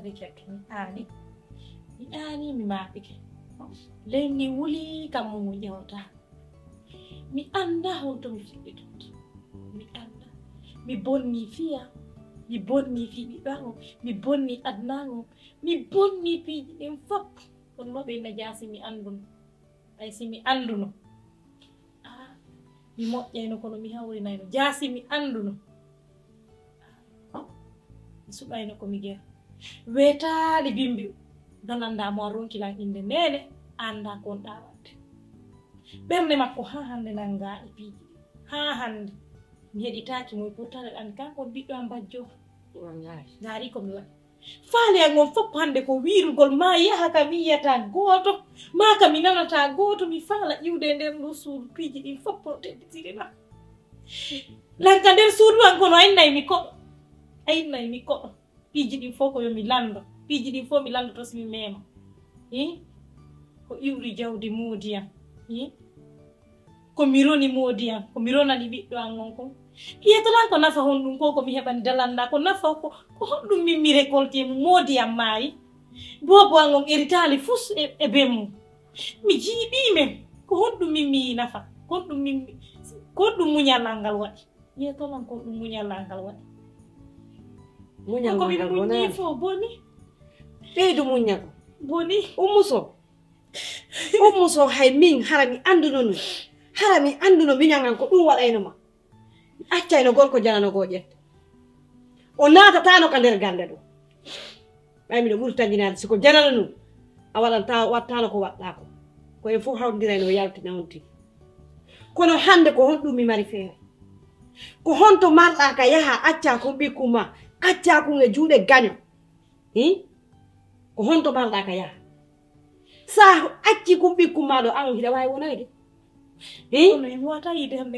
reject mi ani mi maɓike leyni wuli kam mo yewta mi anda holto mi fiɗɗitonta mi anda mi bonni fiya mi bonni fiɗiɗago mi bonni adnago mi bonni piiji ɗin fop kono ɓe najasi mi anduno ay si mi anduno mi moƴƴayno kono mi hawrinayno jaasi mi anduno mi suɓayno komi gera weetaali bimbi non anda mo ronkilan inde nene anda kon ɗawante ɓernde makko ha hande nanga e piiji ha hande mi heɗitaki moy pourtant andi kanko ɓiɗɗo am bajjo gaari komi waɗi faale an on fof hande ko wirugol ma yaha ka mi yiyata gooto ma ka mi nanata gooto mi faala iwde nder ndu suudu piiji ɗin fof no tedditiri ma lanka nder suudu an kono aynaymi koɗo piiji ɗin fof ko yo mi lando piiji ɗin fof mi landoto somi mema ko iwri jawdi moodiyam ko mi roni moodiyam ko mi ronani ɓiɗɗo an on kon yetola ko nafa honɗum ko mi heɓani dalanda ko nafa ko honɗum min mi récolté moodiyam maayi bobo an on eritali fus e bemmu mi jiiɓimen ko honɗum min mi nafa honɗum min ko ɗum muñalal ngal waɗi yetolan ko ɗum muñalal ngal waɗi ko min muñi fo boni ɓeydu muñago boni ummuso hay min harami anduno miñagan ko ɗum waɗayno ma accayno gorko jananogo ƴette o naatatano ka nder galle ɗo ɓay miɗo ɓuri taginade siko janana num a wattano ko waɗɗa ko koye fof hawdirayno yaltina on tigi kono hande ko honɗum mi mari feere ko honto marɗa ka yaha acca kon ɓikkum ma acca kon e juuɗe gaño ko honto marɗa ka yaha sa acci kon ɓikkum ma ɗo an hiɗa wawi wonayde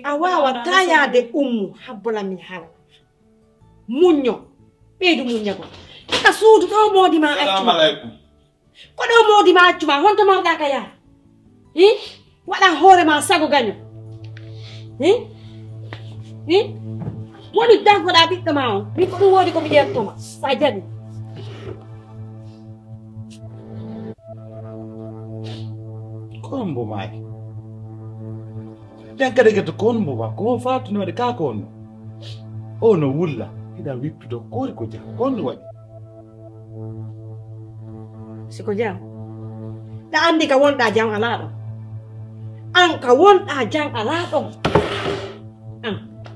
a wawata yaade ummu habbola mi hawa muñño ɓeydu muññago ka suudu ɗo moodima accuma ko ɗo moodima accuma honto marɗa ka yaha waɗa hoorema sago gaño woni dankoɗa ɓiɗɗo ma on min ko ɗum woodi komi ƴertoma sa jaɓi kombo maayi den kadi geto kon mo wa ko faatuno de ka kon o no wulla ida wippido kori ko jam kon waɗi siko jam da andi ka wonɗa jam ala ɗon an ka wonɗa jam ala ɗon an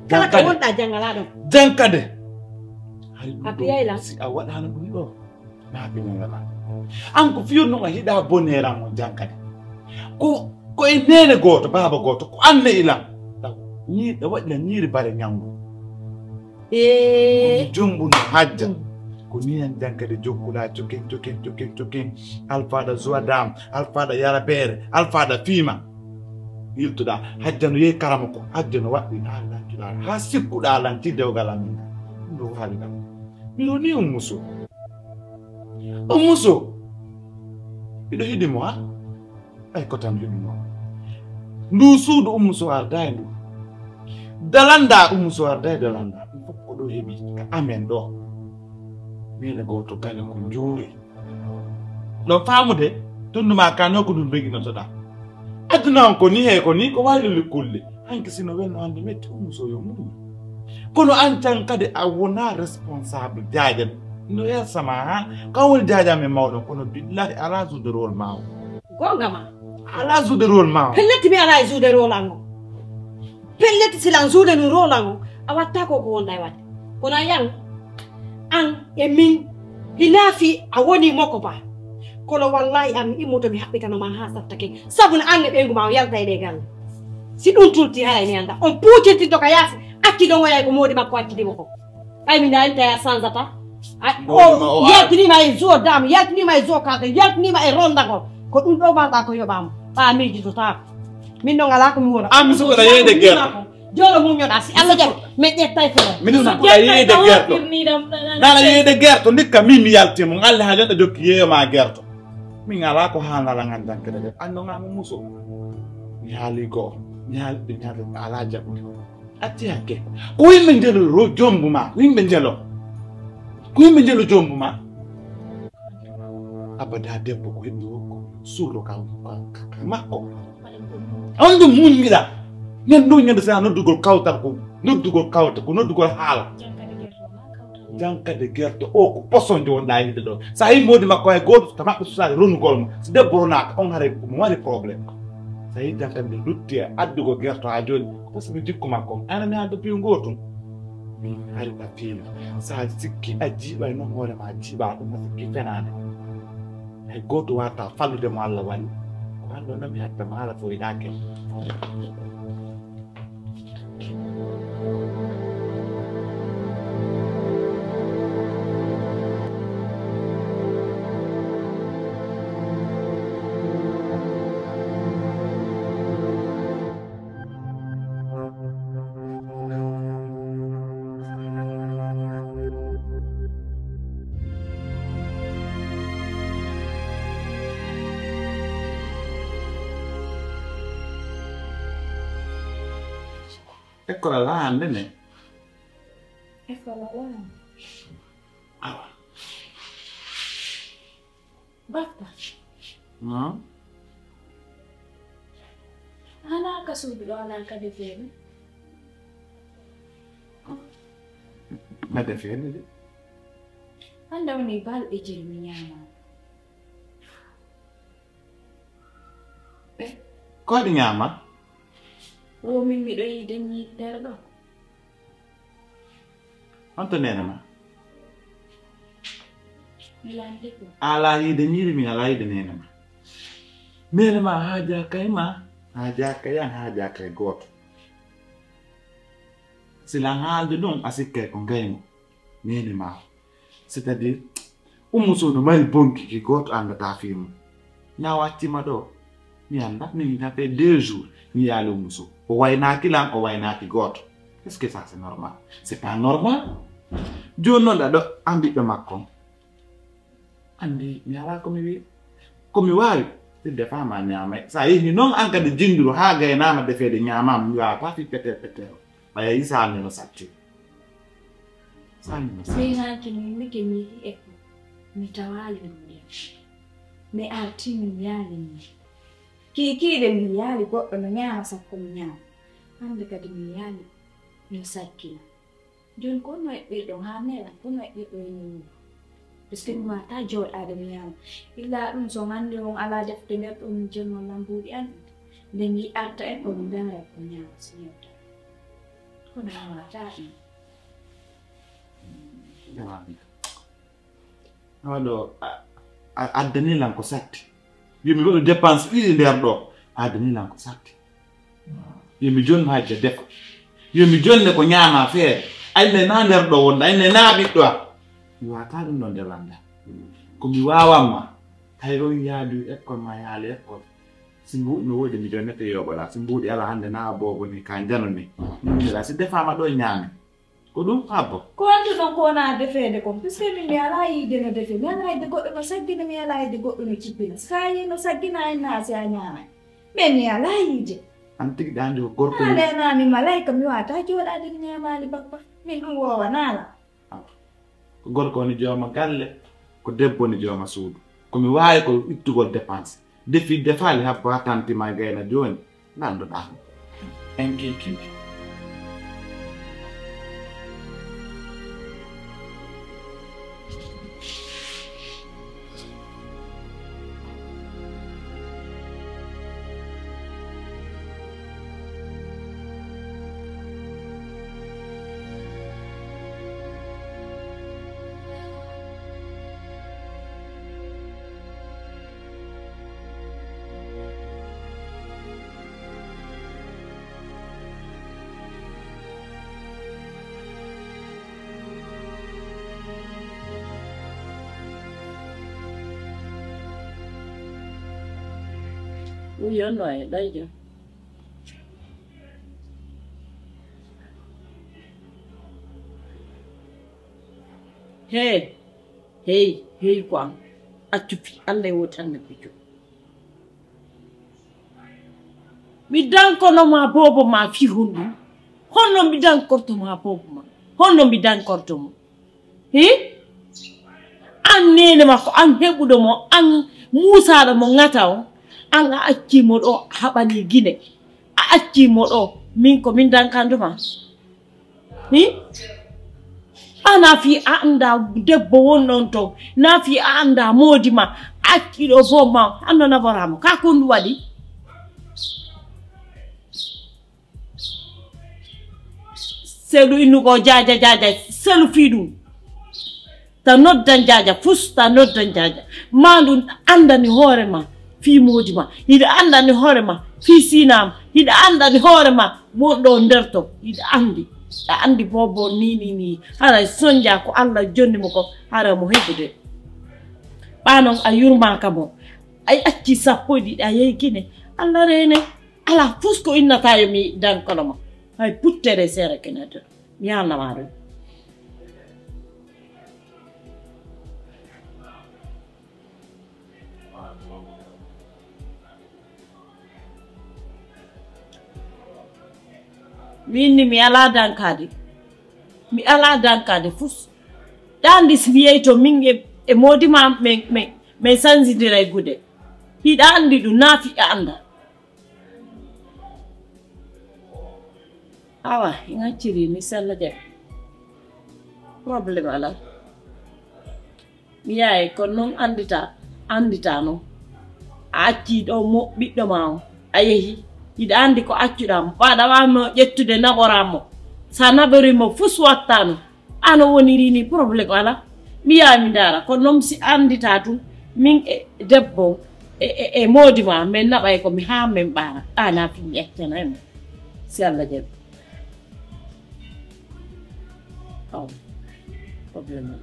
kala ka wonɗa jam ala ɗon jankade a piyayla si a waɗano ɗum ɗo na ɓinagala an ko fiyonno a hiɗa boneran on jankade ko e nene goto baba goto ko anne ilam ni da waɗila ñiiri bare ñangu jumbuno hajja ko ni en jankade jokkuɗa jokin alfaɗa joadam alfaɗa yarabere alfaɗa fiima yiltuɗa hajja no yehi karama ko hajja no waɗɗi ha lantiɗa ha sikkuɗa lanti dewgal amin ɗum ɗo haali kam mbiɗo ni on muso mbiɗo hiɗimo ha ay ko tan hiɗimo ndu suudu ummuso arda e ndu dalanda ummuso arda e dalanda ɗum fof ko ɗo heeɓi ka amen ɗo mine goto gaño ko juuri ɗo faamude tonduma kano ko ɗum reguinotoɗa adduna on ko ni he ko ni ko waylili kulle hanke sino welno hande metti ummuso yo muɗum kono an tan kadi a wona responsable jajan no yersama ha kan woni jajame mawɗon kono billahi ala suuderowol mawo gongama ala zuude rôle ma pelletti mi ala e zuude rôle an o pelletti silan zuude no rôle an o a watta ko wonɗa e wadde kono a yan an e min hilaafi a woni makko ba kono wallahi an mi immoto mi haɓɓitanoma ha sattake sabu no an e ɓeygu ma o yalta e ɗe galle si ɗum tulti haray mi anda on puutintinto ka yaasi acci ɗon woyay ko moodi makko accitimo ko ɓay mi nani taya sansata o yaltinima e zoo dame yaltinima e zoo kake yaltinima e rondagol ko ɗum ɗo mbalɗa ko yoɓama ɓa miijitotako min ɗon ala komi wona an mi sukoɗa yeyde guerto jooɗo mumñoɗa si allah jaɓi mi ƴettay fere min sukoɗa yeyde guerto nala yeyde guerto ndikka min mi yaltimo allah ha jonɗo jokki yeeyoma guerto min ala ko haalala gandankede de andogama muso mi haali goo mi haalɓe ñaade ala jaɓde acci hakke ko yimɓe jelo jombu ma ko yimɓe jelo jombu ma abada debbo ko heɓi wokko suuɗo kam makko on ɗum muñmiɗa nen ɗum ñande sa noddugol kawtal ko noddugol kawta ko noddugol haala jankade guerte o ko poson jonɗa yide ɗo sa yi modi makko hay goto to maɓɓe susade renugol mo so debbo ronaka on haare mo waɗi probléme so yi jankade lutti e addugo guerte ha joni par ce que jikku makko anani ha depuis gotum min haari ka fiima sa sikki a jiiɓay noon hoorema a jiiɓa ɗum no sikki fenade hay goto wata fallude mo Allah waɗi ko an ɗo nami hatta mo haala fo yiɗake eccola là nene eccola là awa basta no ana ka suudu ɗo ala ka defeede na defeede de hande woni balɗe jiri mi ñaama ko waɗi ñaama o min miɗo yiide ñiitere ɗo on to nene ma mi lande ko ala yiide ñiiri min ala yiide nene ma nene ma ha jakay ma ha jakay an ha jakay gooto silan haalde ɗum a sikkay ko ngaymo nene ma c'est à dire ummuso no mari bonki ki gooto andata fiimu ña waccima ɗo mi anda min ça fait 2 jours mi yaali ummuso o waynaki lan o waynaki gooto est ce que ça c'est normal c'est pas normal joni noon ɗaɗo an ɓiɓɓe makko andi mi ala komi wi komi waawi sidde fama ñaamay sa yehni noon an kadi jindiro ha gaynama defeede ñaamama mi wawata fi petel petel ɓaya yi salnino satti salnino satti mi hankini mike mi yehi ekko mi tawali ɗum ndiyam mi arti min yaali ni kiikiiɗe min yaali goɗɗo no ñaama sakko mi ñaama hande kadi min yaali min sakkina joni ko no eɓɓirɗon ha neɗa ko no eɓɓirɗo yimmi par ce que mi wata jooɗade mi ñaama illa ɗum so hande on ala defte nder ɗo min joni on lambuɗi an nde mi arta en ɗo mi ndemre ko ñaama so yewta kono mi wata ɗum awaɗo addanilan ko satti yomi waɗu dépense ɗiɗi nder ɗo addanilan ko satti yomi jonni hajja defa yomi jonne ko ñaama feere ayne na nder ɗo wonda ayne na ɓiɗɗo a mi wata ɗum ɗo ndelanda komi wawanma hay on yaadu école ma yaali école si mbuuɗi no woodi mi jonnete yoɓoɗa si mbuuɗi ala hannde na boobo ni ka janoni miniɗa si defama ɗo ñaame ko ɗum habbo ko andu ɗon ko wona defeede kon puisque min mi ala yiide no defe mi ala yidde goɗɗo no saggina mi ala yidde goɗɗo no cippina sa yi no saggina en naasi a ñaamay mais mi ala yiide an tigi ɗa andi ko gorko ande nami malayka mi wata jooɗade mi ñaamali bakba min ɗum wowanala ko gorko woni jooma galle ko debbo woni jooma suudu komi waawi ko ittugol dépense defi defaali habbo ha tantima e gayna joni nanduɗa en kiki Uyon rồi, đây chưa? Hey, Quang. Achupi, alle wotan na picho. Bidan kono ma bobo ma fi hundu. Hono bidan korto ma bobo ma. Hono bidan korto mo. an nene makko an heɓuɗo mo an musaɗo mo ngata o an a accimo ɗo haɓani Guinée a accimo ɗo min ko min dankanduma ni ana fi a anda debbo wonɗon to na fi a anda moodi ma acciɗo fo ma anno naboramo ka ko ndu waɗi selu innugo jaja selu fi ɗum ta noddan jaja fusta noddan jaja ma ɗum andani hoore ma fi moodi ma hiɗa andani hoore ma fi sinama hiɗa andani hoore ma wonɗo nder to hiɗa andi bobo ni hara sonja ko Allah jonni mo ko hara mo hebude ɓanon a yurmaka mo ay acci sappo ɗiɗi a yehi Guinée Allah rene ala fusko innata yo mi dankono ma hay puttere sere keneto mi yalnama ɗum minni mi ala dankade fus ɗandi mi yehi to min e modima min sansidira e gude hiɗa andi ɗum naafi e anda awa gacciri mi sella de probléme ala mi yaye kono noon andita noon a acci ɗo mo ɓiɗɗo ma o a yehi hiɗa andi ko accuɗamo waɗawamo ƴettude naɓoramo sa naɓorimo fus wattano ano woniri ni probléme ala mi yaha mi dara kono noon si andita tum min e debbo e moodi ma min naɓay ko mi ha min ɓaara ana fi mi ƴettanaymo si Allah jaɓi probléme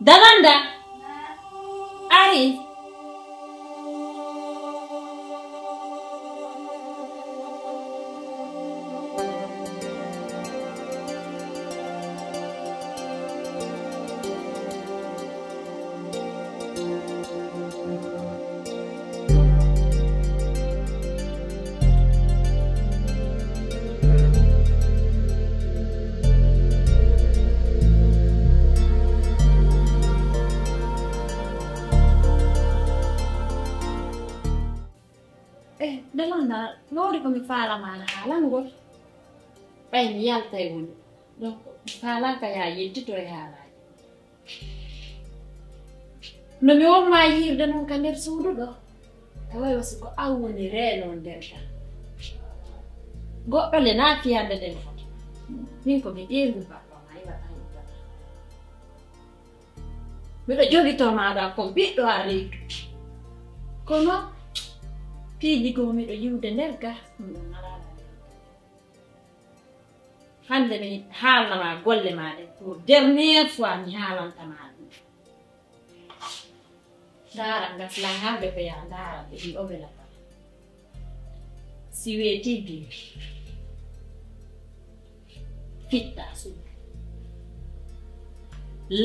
Dalanda ari Dalanda lori ko mi fala mana halango ɓay mi yalta e woni donc falanka ya yettito e haalaji no mi wonma yirde noon ka nder suudu ɗo tawa wasi ko an woni reeno nder tan goɗɗo le na fiyande nden foto min ko mi ƴeewi baɗɗoma yiwata yiwata miɗo jogitomaɗa kon ɓiɗɗo a reytu kono piiji ko miɗo yiwde nder ga ɗum ɗon alaala hande mi haalnama golle maɗe pour dernière fois mi haalantama ɗum ndara gasla hamɓe ko ya ndara ɓe ɗi oɓelata si weeti biir fitta suudu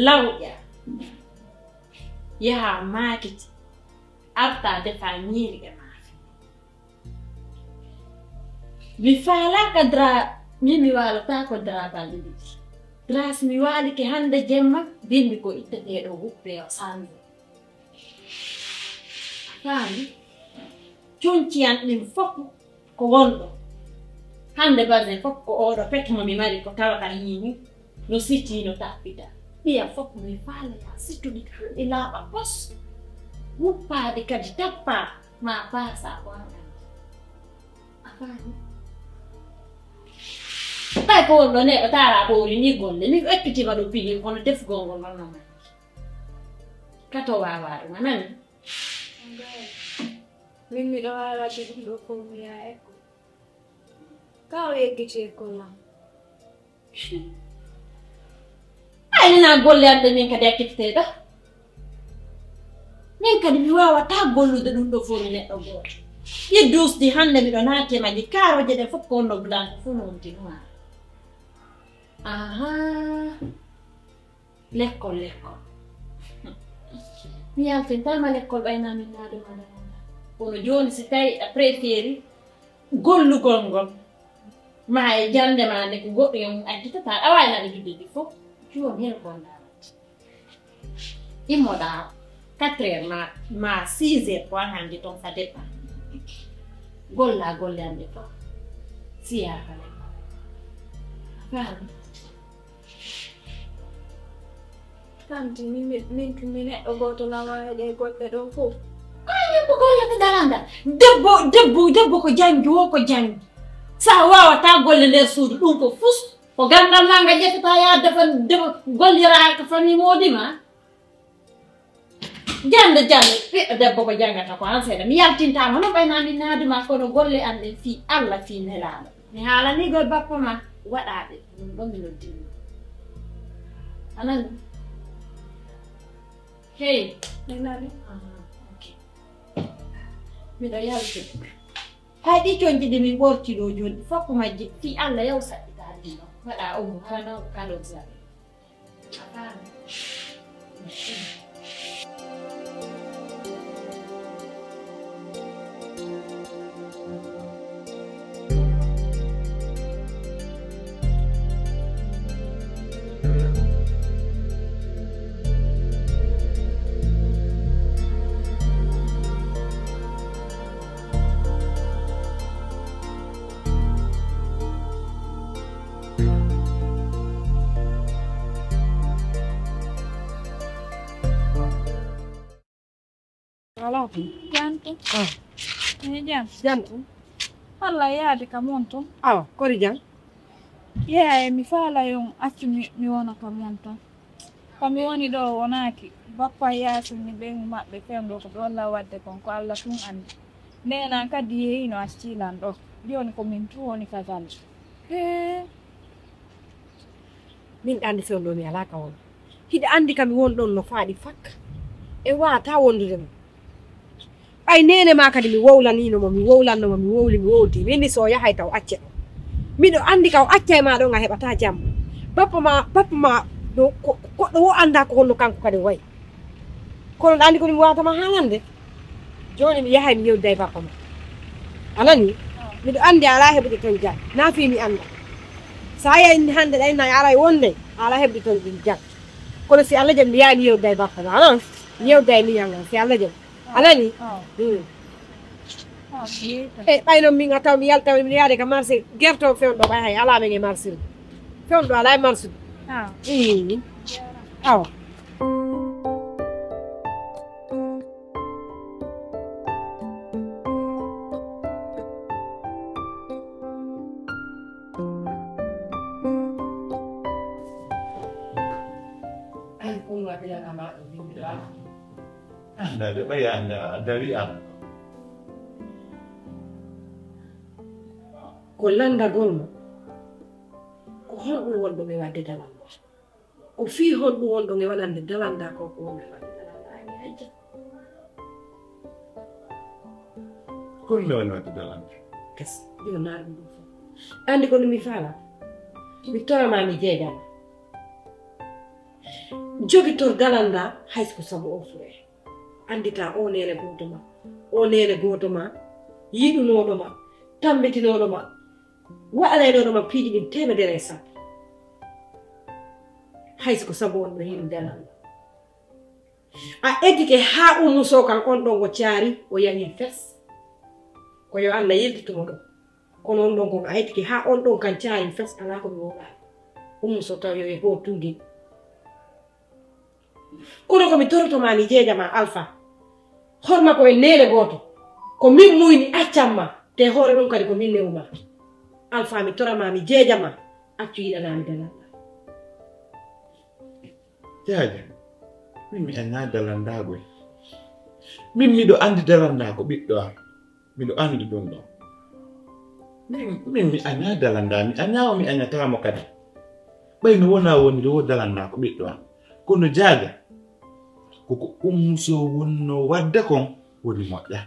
lawƴa yaha maakiti arta defa ñiiri e maafe mi faalaka dra min mi waalata ko drabalɗe ɗiɗi dras mi waalike hande jemma bimbi ko itteteɗo huppe o sanze faami cunciyan ɗin fof ko wonɗo hande basin fof ko oɗo petmo mi mari ko tawa ka hiini no siti no tappita ɓiya fof mi faalaya sittuɗi hande laaɓa pos wuppaade kadi tappa ma paasa ɓonɗan a faami ɓay ko wonɗo neɗɗo taara ɓoori ni golle mi ekkitima ɗo pili kono defugol ngol noon nomani kato wawa ɗum a nani min miɗo waalade ɗum ɗo ko miya ekko ka o yeggiti ekkol ma aynina golle amɗe min kadi ekkititeɗo min kadi mi wawata gollude ɗum ɗo fof mi neɗɗo gooto Yeddus di hande mi do naate ma di karoje de fop ko nogdan fu non di no. Aha. L'école. Mi altin tal ma l'école bayna min na do ma. Kono joni si tay préféré gollu gongol. Ma e jande ma ne ko goddo yom addita ta awayna de jiddi fop. Joni hen gonda. Imoda 4h ma 6h ko hande ton ça dépend. Golla gollande to. Siya kala. Fam. Tanti min tumine o goto lawa de golle do fo. Kaya ko golle de dalanda. Debbo ko jangi wo ko jangi. Sa wawa ta golle nder suudu dum ko fus ko gandal ma nga jetta ya dafa gollira ko fami modima. Jande debbo ko jangata ko an seeda mi yaltintama no bayna mi naaduma ko no golle ande fi alla fi nelama mi hala ni gol bappa ma wadade dum mi noddini anan hey nenani okay mi do yalti haydi jonji de mi worti do joni fokko majji fi alla yaw sadita dino wada o hano kalo zabe Halo. Janto. Ini jam. Janto. Alla ya de kamonto. Awa, kori jang. Yeah, mi fala yung accu mi wona kamonto. Kami woni do wonaki. Bappa yasu ni be mabbe femdo ko dolla wadde kon ko alla tun andi. Nena kadi yeyino astilan do. Joni ko min tu woni kazal. Min andi femdo mi ala ka won. Hide andi kam won don no faadi fak. E wata wondude no. Ay nene ma kadi mi wowlanino mo mi wowlanno mo mi wowdi min so yahay taw acce mido andi kaw acce ma do nga hebata jam bappa ma do ko do anda ko hono kanko kadi way kono andi ko mi wata ma halande joni mi yahay mi yewday bappa ma anani mido andi ala hebde ton jam na fi mi anda saya indi hande day na ala wonde ala hebde ton jam kono si alla jam mi yahay mi yewday bappa ma anan yewday mi yanga si alla jam Alani? Bayno mi ngataw mi yaltaw mi yaade ka marché gerto fewdo bay hay ala me marché fewdo ala marché aw ay ko ngati ya ama Anda ada bayar anda dari apa? ko landa golma ko honɗum wonɗo ɓe wadde dalanda ko fi honɗum wonɗo ɓe waɗande dalanda ko wonɓe wadde dalanda ani hajja Kun lo wadde dalanda kes yo naari ɗum fof andi kono mi faala mi torama mi jeegama jogitor dalanda haysko sabu o fure andita o nene goto ma yiɗunoɗo ma tambitinoɗo ma waɗanaynoɗo ma piiji ɗin temedere sappo haysko sabu on ɗo hiɗu dalanda a eddike ha ummuso kan on ɗon ko caari o yahi fes ko yo Allah yilditumo ɗo kono on ɗon kon a eddike ha on ɗon kan caari fes ala ko mi woɗani ummuso taw yo e ho tuudi kono komi tortomani jeejama alpha horma koye nene goto ko min muyni accamma te hoore ɗum kadi ko min newma alpha mi torama mi jeejama accu yiɗanami dalanda jaaja min mi anda dalandago min miɗo andi dalanda ko ɓiɗɗo am miɗo andi ɗum ɗo min mi anda dalanda mi andawo mi añatamo kadi ɓayno wona woni ɗo dalanda ko ɓiɗɗo am kono jaaga koko ummuso wonno wadde kon woni moƴƴa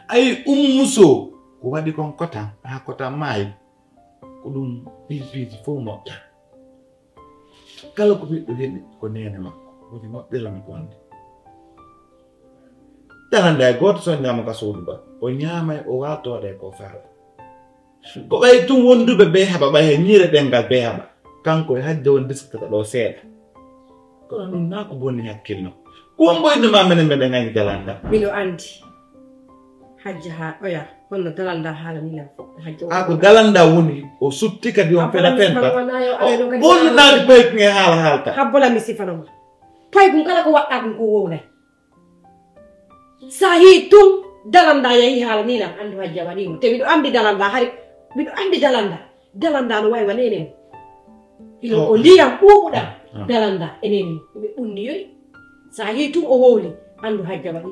ay muso ko wadi kon kota ha kota mai ko dum bibi fo mo kala ko bi do heddi ko nene makko woni mo belam ko ande dalanda goto so nyama ka sodu ba o nyama o wato de ko faala ko bay tum wondube be haba ba he nyire dengal be haba kanko e hadde won diskata do seeda ko non na ko bonni hakkilno ko mboy dum amene meden ngani dalanda mino andi hajja ha oya hono dalanda hala ni la hajja ako dalanda woni o sutti kadi on fela penta on na be ngi hala halta habbola mi sifano pay bu kala ko wadda ko wona sahi tum dalanda yayi hala ni la andu hajja wani te mi do andi dalanda hari mi do andi dalanda no way wanene ilo o liya buuda dalanda eneni be undi yoy sahi tum o woli andu hajja wani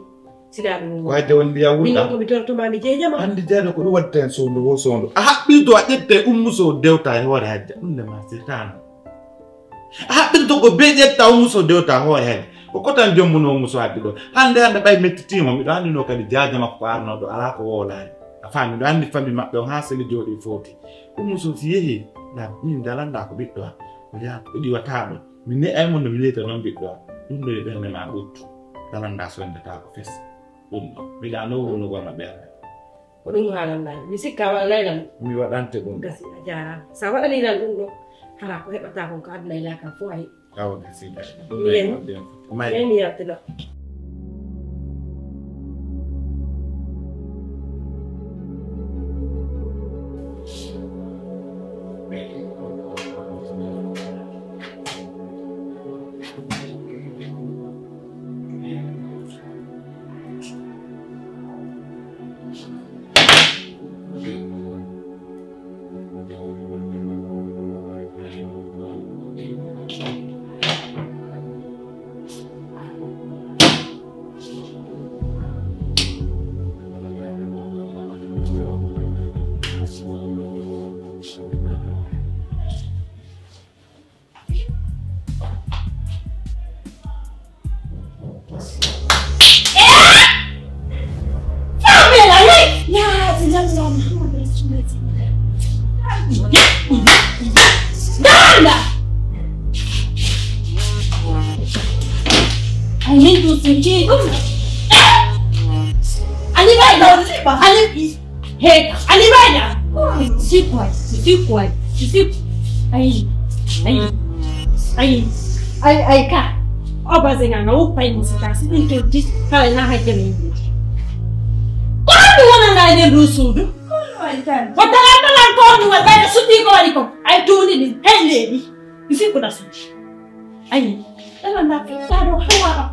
sida dum wajde won biya wulda ko bitorto mami jejama andi jado ko wadden sondo wo sondo a habbildo a jette ummuso dewta e hore hajja dum ma setan a habbildo ko be jetta ummuso dewta hore hajja ko kotan jommuno ummuso haddi do hande bay mettitimo mi do andi no kadi jaaja makko arno do ala ko wolani a fami do andi fambi mabbe on ha seli jodi foti ummuso si yehi na min dalanda ko bitto ko ya ko di watado min ne ay mon no mi leta non bitto dum do be ne ma buttu dalanda so ndata ko fess dum mi da no no gona be ko dum halanda mi sikka wala lan mi wadante dum gasi ajara sa wala ni lan dum do hala ko hebata ko adna ila ka fo ay kawo gasi da dum mai ni yatela Ai ka oba zenga upai musika sinto dis kala na haje ni kwani wana ngale rusudu watala na koni wa bana sudi ko aliko ai tuni ni hele isiku na sudi ai ela na fitaro hawa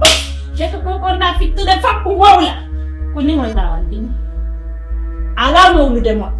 jeka ko na fitu de fapu wala kuni wala wandi ala no mu demo